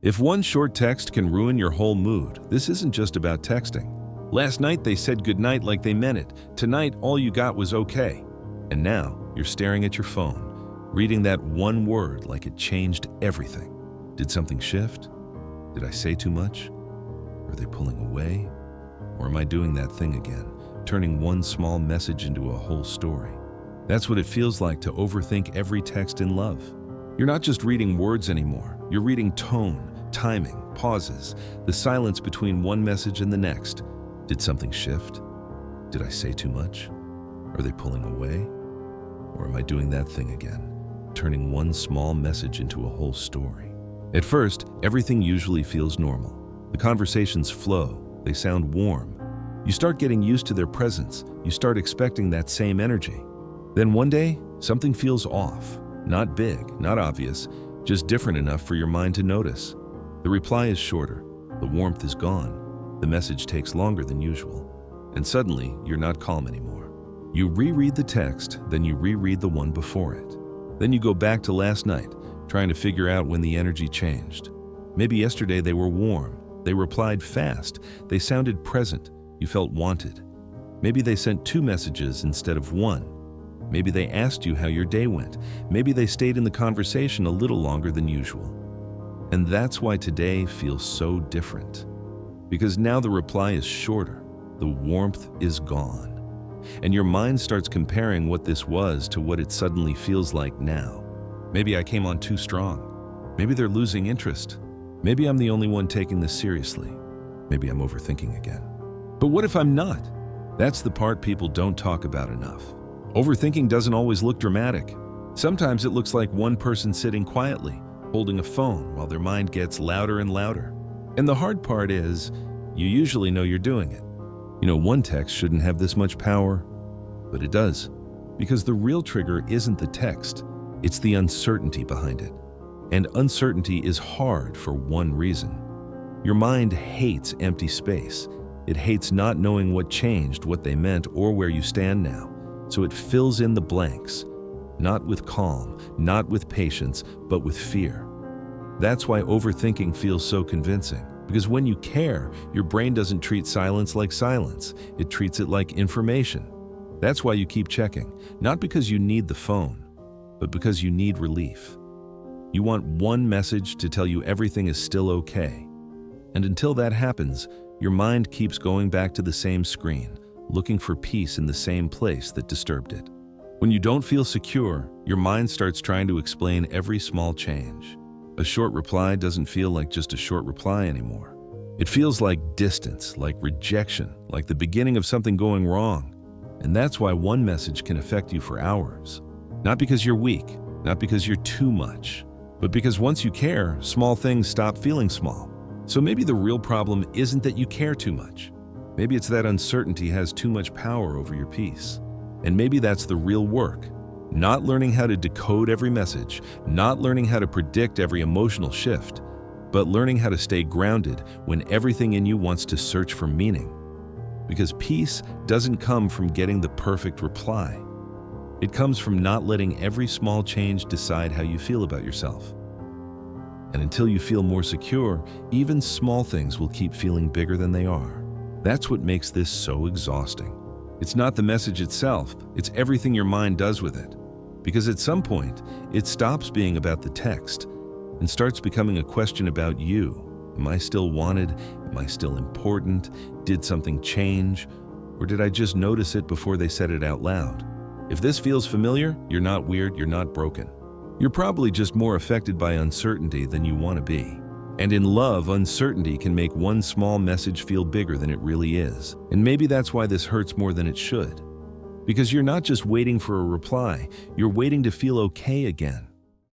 If one short text can ruin your whole mood, this isn't just about texting. Last night they said goodnight like they meant it. Tonight all you got was okay. And now you're staring at your phone, reading that one word like it changed everything. Did something shift? Did I say too much? Are they pulling away? Or am I doing that thing again, turning one small message into a whole story? That's what it feels like to overthink every text in love. You're not just reading words anymore. You're reading tone, timing, pauses, the silence between one message and the next. Did something shift? Did I say too much? Are they pulling away? Or am I doing that thing again, turning one small message into a whole story? At first, everything usually feels normal. The conversations flow, they sound warm. You start getting used to their presence. You start expecting that same energy. Then one day, something feels off. Not big, not obvious, just different enough for your mind to notice. The reply is shorter, the warmth is gone, the message takes longer than usual, and suddenly you're not calm anymore. You reread the text, then you reread the one before it. Then you go back to last night, trying to figure out when the energy changed. Maybe yesterday they were warm, they replied fast, they sounded present, you felt wanted. Maybe they sent 2 messages instead of 1. Maybe they asked you how your day went. Maybe they stayed in the conversation a little longer than usual. And that's why today feels so different. Because now the reply is shorter, the warmth is gone. And your mind starts comparing what this was to what it suddenly feels like now. Maybe I came on too strong. Maybe they're losing interest. Maybe I'm the only one taking this seriously. Maybe I'm overthinking again. But what if I'm not? That's the part people don't talk about enough. Overthinking doesn't always look dramatic. Sometimes it looks like one person sitting quietly, holding a phone while their mind gets louder and louder. And the hard part is, you usually know you're doing it. You know, one text shouldn't have this much power, but it does. Because the real trigger isn't the text, it's the uncertainty behind it. And uncertainty is hard for one reason. Your mind hates empty space. It hates not knowing what changed, what they meant, or where you stand now. So it fills in the blanks, not with calm, not with patience, but with fear. That's why overthinking feels so convincing. Because when you care, your brain doesn't treat silence like silence. It treats it like information. That's why you keep checking, not because you need the phone, but because you need relief. You want one message to tell you everything is still okay. And until that happens, your mind keeps going back to the same screen, looking for peace in the same place that disturbed it. When you don't feel secure, your mind starts trying to explain every small change. A short reply doesn't feel like just a short reply anymore. It feels like distance, like rejection, like the beginning of something going wrong. And that's why one message can affect you for hours. Not because you're weak, not because you're too much, but because once you care, small things stop feeling small. So maybe the real problem isn't that you care too much. Maybe it's that uncertainty has too much power over your peace. And maybe that's the real work. Not learning how to decode every message, not learning how to predict every emotional shift, but learning how to stay grounded when everything in you wants to search for meaning. Because peace doesn't come from getting the perfect reply. It comes from not letting every small change decide how you feel about yourself. And until you feel more secure, even small things will keep feeling bigger than they are. That's what makes this so exhausting. It's not the message itself, it's everything your mind does with it. Because at some point, it stops being about the text and starts becoming a question about you. Am I still wanted? Am I still important? Did something change? Or did I just notice it before they said it out loud? If this feels familiar, you're not weird, you're not broken. You're probably just more affected by uncertainty than you want to be. And in love, uncertainty can make one small message feel bigger than it really is. And maybe that's why this hurts more than it should. Because you're not just waiting for a reply, you're waiting to feel okay again.